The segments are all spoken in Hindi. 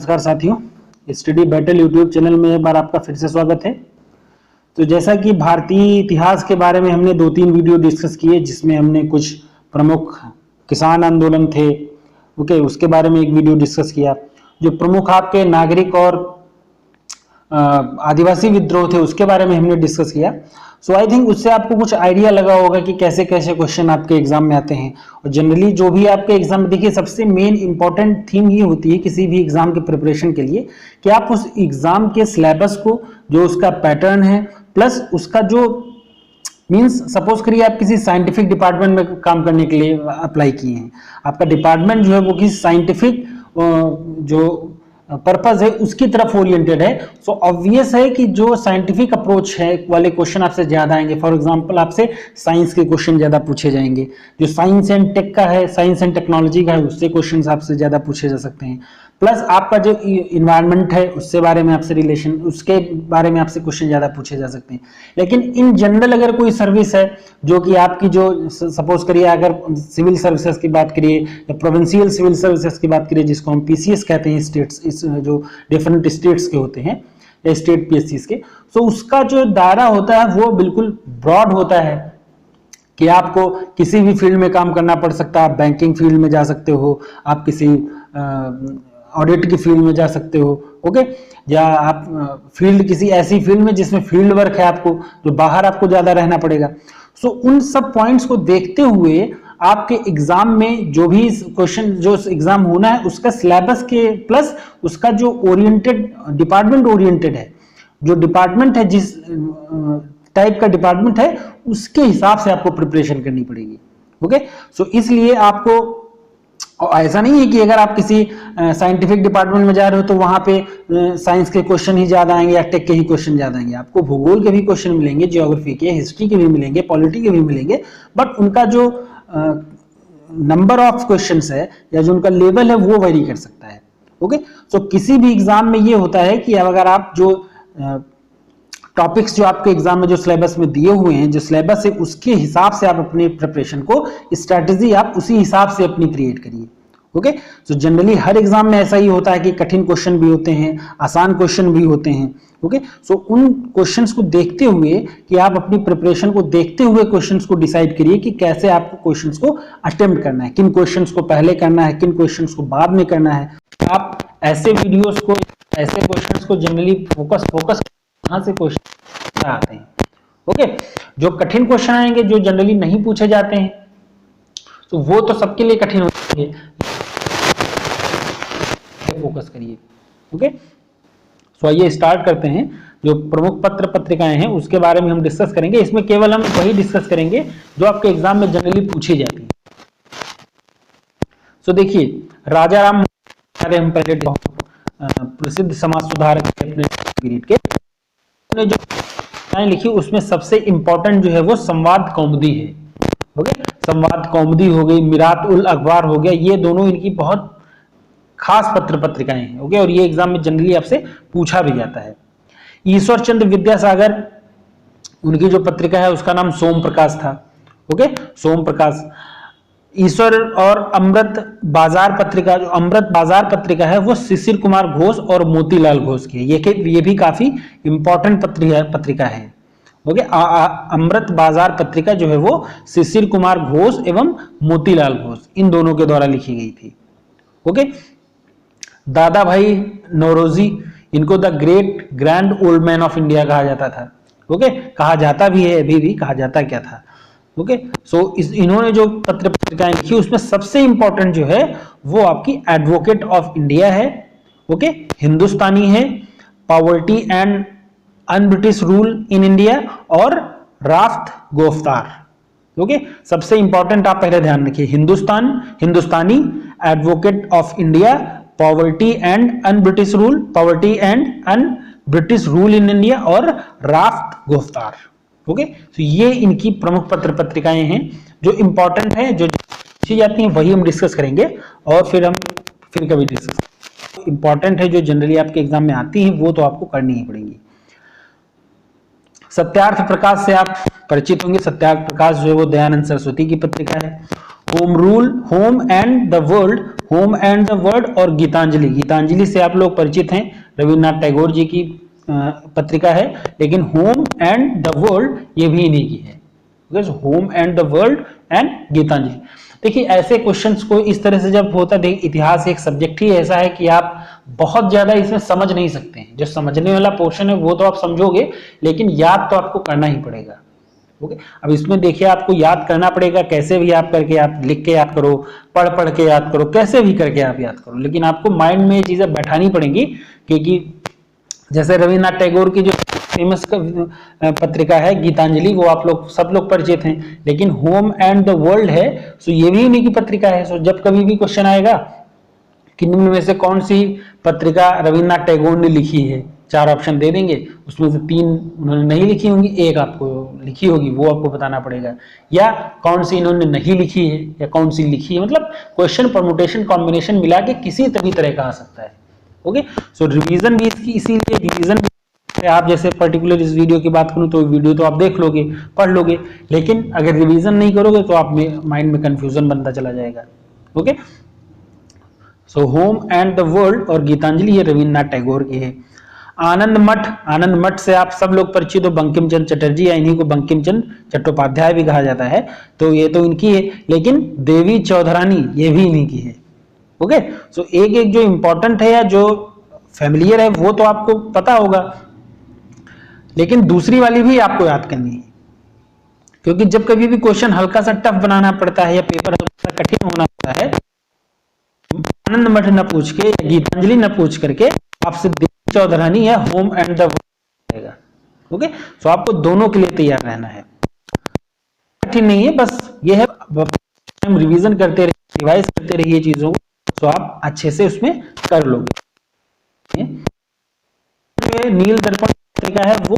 नमस्कार साथियों, स्टडी बैटल यूट्यूब चैनल में एक बार आपका फिर से स्वागत है। तो जैसा कि भारतीय इतिहास के बारे में हमने 2-3 वीडियो डिस्कस किए, जिसमें हमने कुछ प्रमुख किसान आंदोलन थे, उसके बारे में एक वीडियो डिस्कस किया। जो प्रमुख आपके नागरिक और आदिवासी विद्रोह थे उसके बारे में हमने डिस्कस किया। सो आई थिंक उससे आपको कुछ आइडिया लगा होगा कि कैसे कैसे क्वेश्चन आपके एग्जाम में आते हैं। और जनरली जो भी आपके एग्जाम में, देखिए सबसे मेन इंपॉर्टेंट थीम ये होती है किसी भी एग्जाम के प्रिपरेशन के लिए कि आप उस एग्जाम के सिलेबस को, जो उसका पैटर्न है, प्लस उसका जो मीन्स सपोज करिए आप किसी साइंटिफिक डिपार्टमेंट में काम करने के लिए अप्लाई किए हैं, आपका डिपार्टमेंट जो है वो किसी साइंटिफिक जो पर्पज है उसकी तरफ ओरिएंटेड है। सो ऑब्वियस है कि जो साइंटिफिक अप्रोच है वाले क्वेश्चन आपसे ज्यादा आएंगे। फॉर एग्जांपल आपसे साइंस के क्वेश्चन ज्यादा पूछे जाएंगे। जो साइंस एंड टेक का है, साइंस एंड टेक्नोलॉजी का है, उससे क्वेश्चन आपसे ज्यादा पूछे जा सकते हैं। प्लस आपका जो इन्वायरमेंट है उससे बारे में आपसे रिलेशन, उसके बारे में आपसे क्वेश्चन ज्यादा पूछे जा सकते हैं। लेकिन इन जनरल अगर कोई सर्विस है जो कि आपकी, जो सपोज करिए अगर सिविल सर्विसेज की बात करिए या प्रोविंशियल सिविल सर्विसेज की बात करिए, जिसको हम पीसीएस कहते हैं, स्टेट्स, इस जो डिफरेंट स्टेट्स के होते हैं या स्टेट पीएससीज के, सो उसका जो दायरा होता है वो बिल्कुल ब्रॉड होता है कि आपको किसी भी फील्ड में काम करना पड़ सकता है। आप बैंकिंग फील्ड में जा सकते हो, आप किसी ऑडिट की फील्ड में जा सकते हो, ओके, या आप फील्ड किसी ऐसी फील्ड में जिसमें फील्ड वर्क है आपको, जो बाहर आपको ज्यादा रहना पड़ेगा। सो उन सब पॉइंट्स को देखते हुए आपके एग्जाम में जो भी क्वेश्चन, जो एग्जाम होना है उसका सिलेबस के प्लस उसका जो ओरिएंटेड, डिपार्टमेंट ओरिएंटेड है, जो डिपार्टमेंट है, जिस टाइप का डिपार्टमेंट है उसके हिसाब से आपको प्रिपरेशन करनी पड़ेगी। ओके, सो इसलिए आपको ऐसा नहीं है कि अगर आप किसी साइंटिफिक डिपार्टमेंट में जा रहे हो तो वहां पे साइंस के क्वेश्चन ही ज्यादा आएंगे या टेक के ही क्वेश्चन ज्यादा आएंगे। आपको भूगोल के भी क्वेश्चन मिलेंगे, ज्योग्राफी के, हिस्ट्री के भी मिलेंगे, पॉलिटी के भी मिलेंगे, बट उनका जो नंबर ऑफ क्वेश्चंस है या जो उनका लेवल है वो वेरी कर सकता है। ओके, सो किसी भी एग्जाम में ये होता है कि अगर आप जो टॉपिक्स जो आपके एग्जाम में जो सिलेबस में दिए हुए हैं, जो सिलेबस है उसके हिसाब से आप अपनी प्रिपरेशन को, स्ट्रैटेजी आप उसी हिसाब से अपनी क्रिएट करिए। ओके, सो जनरली हर एग्जाम में ऐसा ही होता है कि कठिन क्वेश्चन भी होते हैं, आसान क्वेश्चन भी होते हैं। ओके, सो उन क्वेश्चंस को देखते हुए कि आप अपनी प्रिपरेशन को देखते हुए क्वेश्चंस को डिसाइड करिए कि कैसे आपको क्वेश्चंस को अटेम्प्ट करना है, किन क्वेश्चंस को पहले करना है, किन क्वेश्चंस को बाद में करना है। आप ऐसे वीडियोस को, ऐसे क्वेश्चंस को जनरली फोकस कहां से क्वेश्चन आते हैं। ओके, जो कठिन क्वेश्चन आएंगे, जो जनरली नहीं पूछे जाते हैं, तो वो तो सबके लिए कठिन होंगे, फोकस करिए। ओके, सो आइए स्टार्ट करते हैं। जो प्रमुख पत्र पत्रिकाएं हैं उसके बारे में हम डिस्कस करेंगे। इसमें केवल हम वही डिस्कस करेंगे जो आपके एग्जाम में जनरली पूछी जाती है। सो देखिए, राजा राम हम पहले प्रसिद्ध समाज सुधारक अपने पीरियड के, उन्होंने जो लिखी उसमें सबसे इंपॉर्टेंट जो है वो संवाद कौमुदी है। ओके, संवाद कौमुदी हो गई, मिरात उल अखबार हो गया, ये दोनों इनकी बहुत खास पत्र पत्रिकाएं हैं। ओके, और ये एग्जाम में जनरली आपसे पूछा भी जाता है। ईश्वर चंद्र विद्यासागर, उनकी जो पत्रिका है उसका नाम सोम प्रकाश था। ओके, सोम प्रकाश। ईश्वर और अमृत बाजार पत्रिका, जो अमृत बाजार पत्रिका है वो शिशिर कुमार घोष और मोतीलाल घोष की है। ये भी काफी इंपॉर्टेंट पत्रिका है। ओके, अमृत बाजार पत्रिका जो है वो शिशिर कुमार घोष एवं मोतीलाल घोष, इन दोनों के द्वारा लिखी गई थी। ओके, दादा भाई नौरोजी, इनको the great grand old man of India कहा जाता था। ओके, कहा जाता भी है, अभी भी कहा जाता क्या था। ओके, सो इन्होंने जो पत्र पत्रिकाएं लिखी उसमें सबसे इंपॉर्टेंट जो है वो आपकी एडवोकेट ऑफ इंडिया है। ओके, हिंदुस्तानी है, poverty and un British rule in India, और राफ्त गोफ्तार। ओके, सबसे इंपॉर्टेंट आप पहले ध्यान रखिए, Hindustani, advocate of India, poverty and un British rule, poverty and un British rule in India, और राफ्त गोफ्तार। ओके, तो ये इनकी प्रमुख पत्र पत्रिकाएं हैं जो इंपॉर्टेंट है, जो पूछी जाती हैं वही हम डिस्कस करेंगे, और फिर कभी डिस्कस इंपॉर्टेंट है जो जनरली आपके एग्जाम में आती हैं वो तो आपको करनी ही पड़ेंगी। सत्यार्थ प्रकाश से आप परिचित होंगे। सत्यार्थ प्रकाश जो है वो दयानंद सरस्वती की पत्रिका है। Home rule, home and the world, home and the world और गीतांजलि। गीतांजलि से आप लोग परिचित हैं, रविन्द्रनाथ टैगोर जी की पत्रिका है, लेकिन होम एंड द वर्ल्ड ये भी इन्हीं की है। Home and the world and Gitanjali. देखिए ऐसे क्वेश्चंस को इस तरह से जब होता है, इतिहास एक सब्जेक्ट ही ऐसा है कि आप बहुत ज्यादा इसमें समझ नहीं सकते हैं। जो समझने वाला पोर्शन है वो तो आप समझोगे, लेकिन याद तो आपको करना ही पड़ेगा। ओके, अब इसमें देखिए आपको याद करना पड़ेगा, कैसे भी आप करके, आप लिख के याद करो, पढ़ के याद करो, कैसे भी करके आप याद करो, लेकिन आपको माइंड में ये चीजें बैठानी पड़ेंगी। क्योंकि जैसे रविन्द्रनाथ टैगोर की जो फेमस पत्रिका है गीतांजलि, वो आप लोग सब लोग परिचित हैं, लेकिन होम एंड द वर्ल्ड है, सो ये भी उन्हीं की पत्रिका है। सो जब कभी भी क्वेश्चन आएगा कि निम्न में से कौन सी पत्रिका रविन्द्रनाथ टैगोर ने लिखी है, 4 ऑप्शन दे देंगे, उसमें से 3 उन्होंने नहीं लिखी होंगी, 1 आपको लिखी होगी, वो आपको बताना पड़ेगा। या कौन सी इन्होंने नहीं लिखी है या कौन सी लिखी है, मतलब क्वेश्चन परमुटेशन कॉम्बिनेशन मिला के किसी भी तरह का आ सकता है। ओके, सो रिवीजन भी इसकी इसीलिए रिवीजन आप जैसे पर्टिकुलर इस वीडियो की बात करूं तो वीडियो तो आप देख लोगे, पढ़ लोगे, लेकिन अगर रिवीजन नहीं करोगे तो आप माइंड में कंफ्यूजन बनता चला जाएगा। Okay, so home and the world और गीतांजलि ये रविन्द्रनाथ टैगोर की है। आनंद मठ, आनंद मठ से आप सब लोग परिचित हो, बंकिम चंद्र चटर्जी या इन्हीं को बंकिम चंद्र चट्टोपाध्याय भी कहा जाता है, तो ये तो इनकी है। लेकिन देवी चौधरानी ये भी इन्हीं की है। ओके, सो एक एक जो इंपॉर्टेंट है या जो फैमिलियर है वो तो आपको पता होगा, लेकिन दूसरी वाली भी आपको याद करनी है। क्योंकि जब कभी भी क्वेश्चन हल्का सा टफ बनाना पड़ता है या पेपर हल्का सा कठिन होना पड़ता है, आनंद मठ न पूछ के या गीतांजलि न पूछ करके आपसे देवी चौधरानी या home and the world. Okay, so आपको दोनों के लिए तैयार रहना है, कठिन नहीं है, बस ये है रिवीजन करते रहिए, रिवाइज करते रहिए चीजों को, तो आप अच्छे से उसमें कर लोगे। नील दर्पण पत्रिका है वो,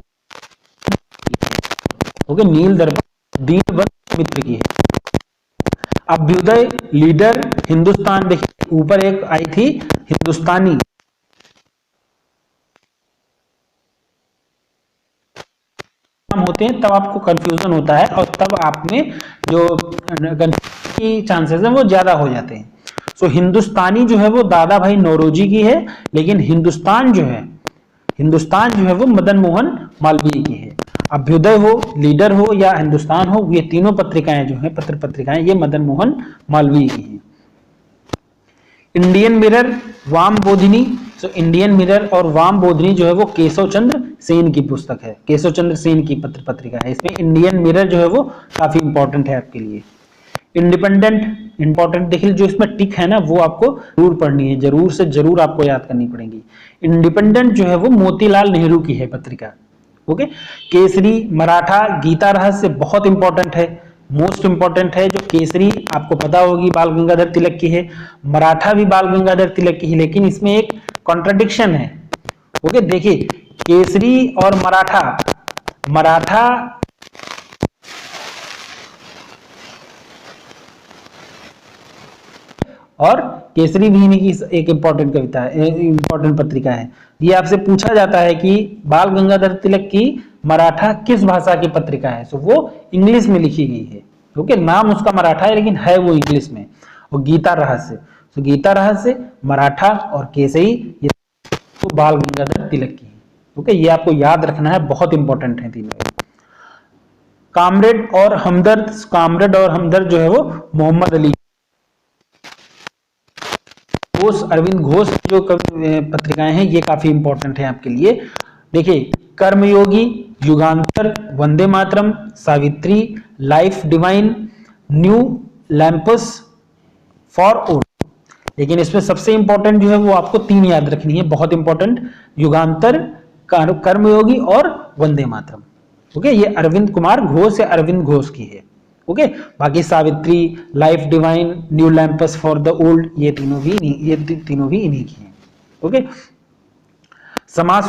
ओके, नील दर्पण दीनबंधु मित्र की है। अभ्युदय, लीडर, हिंदुस्तान, देखिए ऊपर एक आई थी हिंदुस्तानी, होते हैं तब आपको कंफ्यूजन होता है और तब आप में जो की चांसेस हैं वो ज्यादा हो जाते हैं। सो हिंदुस्तानी जो है वो दादा भाई नौरोजी की है, लेकिन हिंदुस्तान जो है वो मदन मोहन मालवीय की है। अभ्युदय हो, लीडर हो या हिंदुस्तान हो, ये तीनों पत्रिकाएं जो है पत्र पत्रिकाएं ये मदन मोहन मालवीय की है। इंडियन मिरर, वाम बोधिनी, तो इंडियन मिरर और वाम बोधिनी जो है वो केशव चंद्र सेन की पुस्तक है, केशव चंद्र सेन की पत्र पत्रिका है। इसमें इंडियन मिरर जो है वो काफी इंपॉर्टेंट है आपके लिए। इंडिपेंडेंट इंपॉर्टेंट, देखिए जो इसमें टिक है ना वो आपको जरूर पढ़नी है, जरूर से जरूर आपको याद करनी पड़ेगी। इंडिपेंडेंट जो है वो मोतीलाल नेहरू की है पत्रिका। ओके, केसरी, मराठा, गीता रहस्य बहुत इंपॉर्टेंट है, मोस्ट इंपॉर्टेंट है। जो केसरी आपको पता होगी बाल गंगाधर तिलक की है, मराठा भी बाल गंगाधर तिलक की है, लेकिन इसमें एक कॉन्ट्रडिक्शन है। ओके, देखिए केसरी और मराठा और केसरी भी इन्हीं की एक इंपॉर्टेंट कविता है, इंपॉर्टेंट पत्रिका है। ये आपसे पूछा जाता है कि बाल गंगाधर तिलक की मराठा किस भाषा की पत्रिका है, तो वो इंग्लिश में लिखी गई है। ओके, नाम उसका मराठा है लेकिन है वो इंग्लिश में। और गीता रहस्य, तो गीता रहस्य, मराठा और केसरी ये तो बाल गंगाधर तिलक की है। ओके, ये आपको याद रखना है, बहुत इंपॉर्टेंट है तीनों। कामरेड और हमदर्द जो है वो मोहम्मद अली घोष, अरविंद घोष जो पत्रिकाएं हैं ये काफी इंपॉर्टेंट है आपके लिए। देखिए Karmayogi, Yugantar, Vande Mataram, Savitri, life divine, new lamps for all. लेकिन इसमें सबसे इंपॉर्टेंट जो है वो आपको 3 याद रखनी है, बहुत इंपॉर्टेंट, युगांतर, कर्मयोगी और वंदे मातरम। ओके, ये अरविंद कुमार घोष या अरविंद घोष की है। ओके, बाकी Savitri, life divine, new lamps for the old ये तीनों भी इन्हीं की हैं। ओके, समाज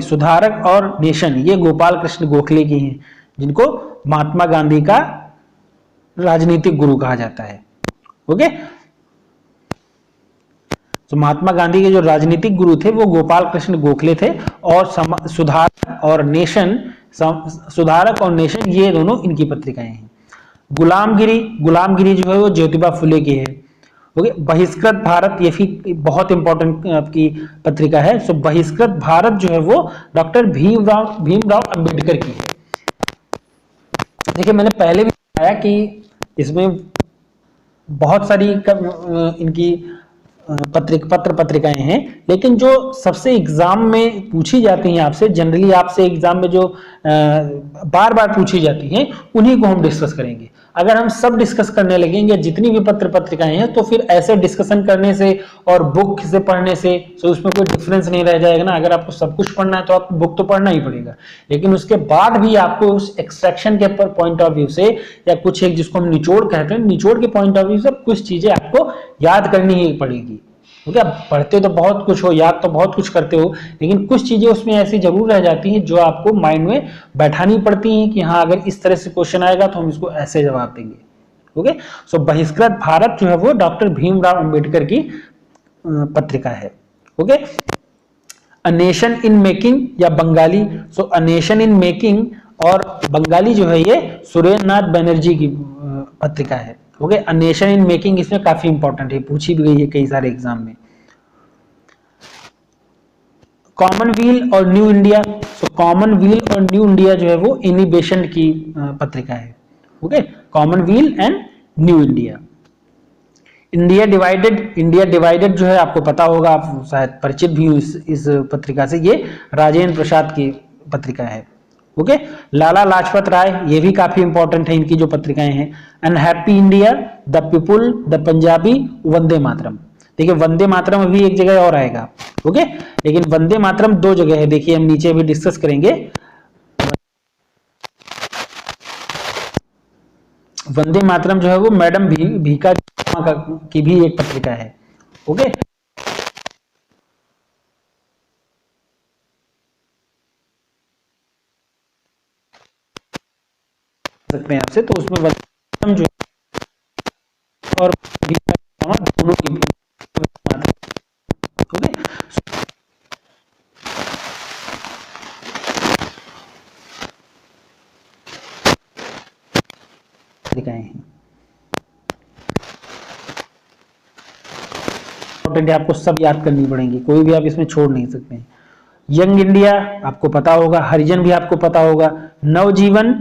सुधारक और नेशन ये गोपाल कृष्ण गोखले की हैं, जिनको महात्मा गांधी का राजनीतिक गुरु कहा जाता है। ओके, तो महात्मा गांधी के जो राजनीतिक गुरु थे वो गोपाल कृष्ण गोखले थे, और सुधारक और नेशन ये दोनों इनकी पत्रिकाएं हैं। गुलामगिरी जो है वो ज्योतिबा फुले की है। ओके, बहिष्कृत भारत ये भी बहुत इंपॉर्टेंट आपकी पत्रिका है। सो बहिष्कृत भारत जो है वो डॉक्टर भीमराव अंबेडकर की है। देखिए मैंने पहले भी बताया कि इसमें बहुत सारी इनकी पत्र पत्रिकाएं हैं, लेकिन जो सबसे एग्जाम में पूछी जाती हैं आपसे, जनरली आपसे एग्जाम में जो बार बार पूछी जाती हैं, उन्हीं को हम डिस्कस करेंगे। अगर हम सब डिस्कस करने लगेंगे जितनी भी पत्र पत्रिकाएं हैं, तो फिर ऐसे डिस्कशन करने से और बुक से पढ़ने से तो उसमें कोई डिफरेंस नहीं रह जाएगा ना। अगर आपको सब कुछ पढ़ना है तो आपको बुक तो पढ़ना ही पड़ेगा, लेकिन उसके बाद भी आपको उस एक्सट्रैक्शन के पॉइंट ऑफ व्यू से, या कुछ एक जिसको हम निचोड़ कहते हैं, निचोड़ के पॉइंट ऑफ व्यू से कुछ चीजें आपको याद करनी ही पड़ेगी। क्योंकि आप पढ़ते तो बहुत कुछ हो, याद तो बहुत कुछ करते हो, लेकिन कुछ चीजें उसमें ऐसी जरूर रह जाती हैं जो आपको माइंड में बैठानी पड़ती हैं कि हाँ अगर इस तरह से क्वेश्चन आएगा तो हम इसको ऐसे जवाब देंगे। ओके, सो बहिष्कृत भारत जो है वो डॉक्टर भीमराव अंबेडकर की पत्रिका है। Okay, a nation in making या बंगाली, सो अ नेशन इन मेकिंग और बंगाली जो है ये सुरेंद्र नाथ बनर्जी की पत्रिका है। Okay, a nation in making इसमें काफी इंपॉर्टेंट है, पूछी भी गई है कई सारे एग्जाम में। कॉमनवेल्थ और न्यू इंडिया, सो कॉमनवेल्थ और न्यू इंडिया जो है वो एनी बेसेंट की पत्रिका है। Okay, Commonwealth and new India. India divided जो है आपको पता होगा, आप शायद परिचित भी हो इस पत्रिका से, ये राजेंद्र प्रसाद की पत्रिका है। ओके, लाला लाजपत राय, ये भी काफी इंपॉर्टेंट है इनकी जो पत्रिकाएं हैं। Unhappy India, the people, the Punjabi, Vande Mataram. देखिए वंदे मातरम अभी एक जगह और आएगा। ओके, लेकिन वंदे मातरम दो जगह है, देखिए हम नीचे भी डिस्कस करेंगे। वंदे मातरम जो है वो मैडम भीका की भी एक पत्रिका है। ओके, सकते हैं आपसे, तो उसमें वंदे मातरम जो और दोनों की ओके, पत्रिकाएं हैं। आपको सब याद करनी पड़ेंगी, कोई भी आप इसमें छोड़ नहीं सकते हैं। यंग इंडिया आपको पता होगा, हरिजन भी आपको पता होगा, Navajivan,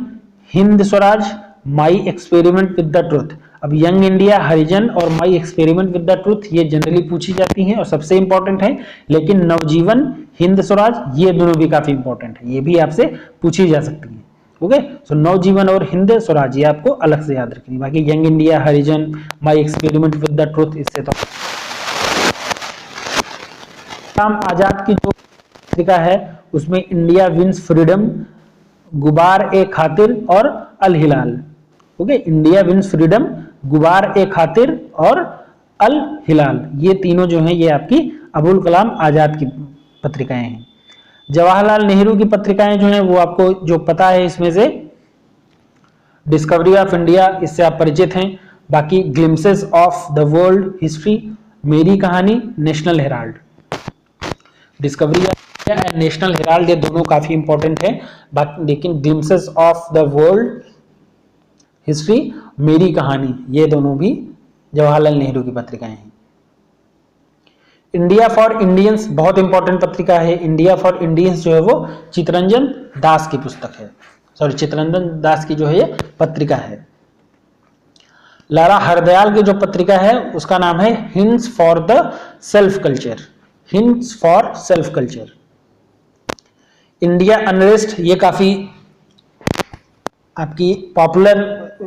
Hind Swaraj, my experiment with the truth. अब यंग इंडिया, हरिजन और my experiment with the truth ये जनरली पूछी जाती हैं और सबसे इंपॉर्टेंट है, लेकिन नवजीवन, हिंद स्वराज ये दोनों भी काफी इंपॉर्टेंट है, ये भी आपसे पूछी जा सकती है। ओके, सो नवजीवन और हिंद स्वराज ये आपको अलग से याद रखनी, बाकी young India, Harijan, my experiment with the truth इससे तो। आजाद की जो पत्रिका है उसमें इंडिया विंस फ्रीडम, गुबार ए खातिर और अल हिलाल। ओके, इंडिया विंस फ्रीडम, गुबार ए खातिर और अल हिलाल, ये तीनों जो हैं ये आपकी अबुल कलाम आजाद की पत्रिकाएं हैं। जवाहरलाल नेहरू की पत्रिकाएं जो हैं वो आपको जो पता है, इसमें से डिस्कवरी ऑफ इंडिया, इससे आप परिचित हैं। बाकी glimpses of the world history, मेरी कहानी, national Herald. Discovery and national Herald ये दोनों काफी इंपॉर्टेंट है, लेकिन glimpses of the world history, मेरी कहानी, ये दोनों भी जवाहरलाल नेहरू की पत्रिकाएं हैं। इंडिया फॉर इंडियंस बहुत इंपॉर्टेंट पत्रिका है। इंडिया फॉर इंडियंस जो है वो चित्तरंजन दास की पुस्तक है, सॉरी चित्तरंजन दास की जो है ये पत्रिका है। लाला हरदयाल की जो पत्रिका है उसका नाम है hints for the self culture, hints for self culture. India unrest ये काफी आपकी पॉपुलर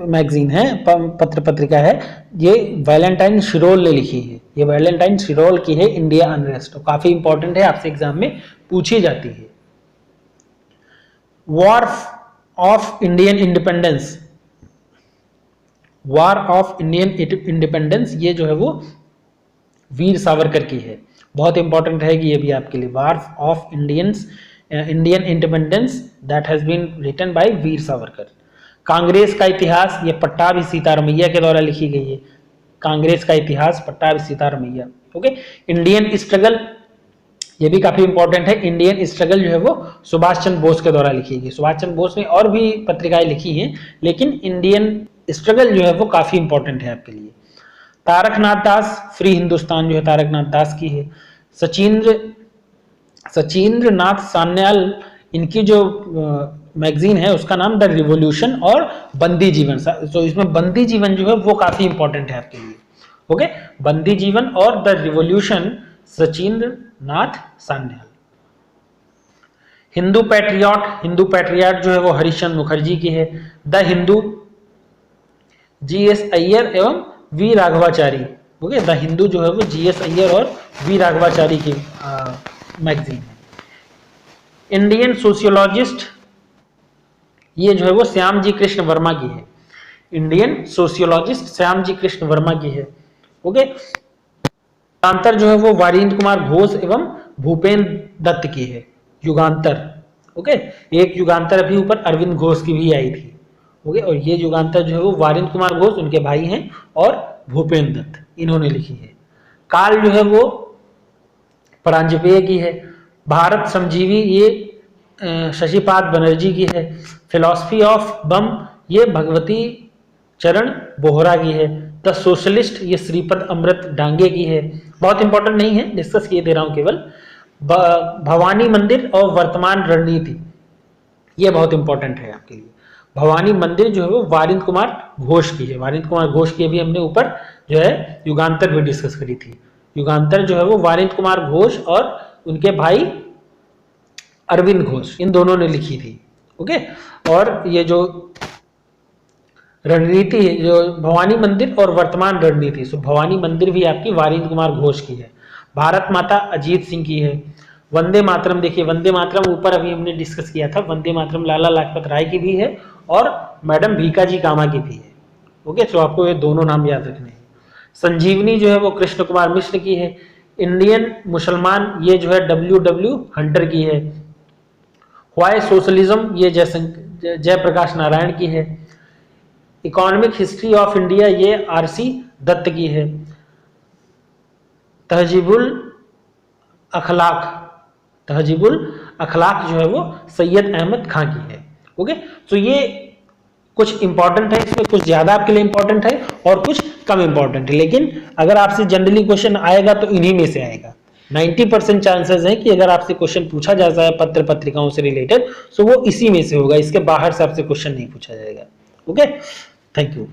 मैगजीन है, पत्र पत्रिका है, ये वैलेंटाइन शिरोल ने लिखी है, ये वैलेंटाइन शिरोल की है इंडिया अनरेस्ट, तो काफी इंपॉर्टेंट है, आपसे एग्जाम में पूछी जाती है। War of Indian independence, war of Indian independence ये जो है वो वीर सावरकर की है, बहुत इंपॉर्टेंट रहेगी ये भी आपके लिए। War of Indian independence that has been written by Veer Savarkar. Congress का इतिहास ये पट्टाभी सीतारमैया के द्वारा लिखी गई है, कांग्रेस का इतिहास Pattabhi Sitaramayya. Okay, Indian struggle ये भी काफी इंपॉर्टेंट है, इंडियन स्ट्रगल जो है वो सुभाष चंद्र बोस के द्वारा लिखी गई। सुभाष चंद्र बोस ने और भी पत्रिकाएं लिखी हैं, लेकिन इंडियन स्ट्रगल जो है वो काफी इंपॉर्टेंट है आपके लिए। तारकनाथ दास, फ्री हिंदुस्तान जो है तारकनाथ दास की है। सचिंद्र नाथ सान्याल, इनकी जो मैगजीन है उसका नाम द रिवॉल्यूशन और बंदी जीवन। तो इसमें बंदी जीवन जो है वो काफी इंपॉर्टेंट है आपके लिए। ओके, बंदी जीवन और the revolution, Sachindra Nath Sanyal. Hindu patriot जो है वो हरिश्चंद्र मुखर्जी की है। The Hindu, G S Iyer V Raghavachari. Okay, the Hindu जो है वो जीएस अय्यर और वी राघवाचारी की मैगजीन है। इंडियन सोशियोलॉजिस्ट, ये जो है वो श्याम जी कृष्ण वर्मा की है। इंडियन सोशियोलॉजिस्ट श्याम जी कृष्ण वर्मा की है। ओके, युगांतर जो है वो वारिंद्र कुमार घोष एवं भूपेंद्र दत्त की है। युगांतर, ओके, एक युगांतर अभी ऊपर अरविंद घोष की भी आई थी। ओके, और ये युगांतर जो है वो वारिंद्र कुमार घोष, उनके भाई हैं, और भूपेंद्र दत्त, इन्होंने लिखी है। काल जो है वो परांजपेय की है। भारत समजीवी, ये शशिपाद बनर्जी की है। फिलॉसफी ऑफ बम, ये भगवती चरण बोहरा की है। द सोशलिस्ट, ये श्रीपद अमृत डांगे की है। बहुत इंपॉर्टेंट नहीं है, डिस्कस किए दे रहा हूं केवल। भवानी मंदिर और वर्तमान रणनीति, ये बहुत इंपॉर्टेंट है आपके लिए। भवानी मंदिर जो है वो वारिंद्र कुमार घोष की है। वारिंद्र कुमार घोष की अभी हमने ऊपर जो है युगांतर भी डिस्कस करी थी। युगांतर जो है वो वारिंद्र कुमार घोष और उनके भाई अरविंद घोष, इन दोनों ने लिखी थी। ओके, और ये जो रणनीति है, जो भवानी मंदिर और वर्तमान रणनीति, सो भवानी मंदिर भी आपकी वारिंद्र कुमार घोष की है। भारत माता अजीत सिंह की है। वंदे मातरम, देखिए वंदे मातरम ऊपर अभी हमने डिस्कस किया था। वंदे मातरम लाला लाजपत राय की भी है और मैडम भीकाजी कामा की भी है। ओके, तो आपको ये दोनों नाम याद रखने हैं। संजीवनी जो है वो कृष्ण कुमार मिश्र की है। इंडियन मुसलमान, ये जो है डब्ल्यू हंटर की है। व्हाई सोशलिज्म, ये जयप्रकाश नारायण की है। इकोनॉमिक हिस्ट्री ऑफ इंडिया, ये आरसी दत्त की है। तहजीबुल अखलाक जो है वो सैयद अहमद खां की है। ओके, तो ये कुछ इंपॉर्टेंट है, इसमें कुछ ज्यादा आपके लिए इंपॉर्टेंट है और कुछ कम इंपॉर्टेंट है, लेकिन अगर आपसे जनरली क्वेश्चन आएगा तो इन्हीं में से आएगा। 90% चांसेस है कि अगर आपसे क्वेश्चन पूछा जाता है पत्र पत्रिकाओं से रिलेटेड, तो वो इसी में से होगा, इसके बाहर से आपसे क्वेश्चन नहीं पूछा जाएगा। Okay, thank you.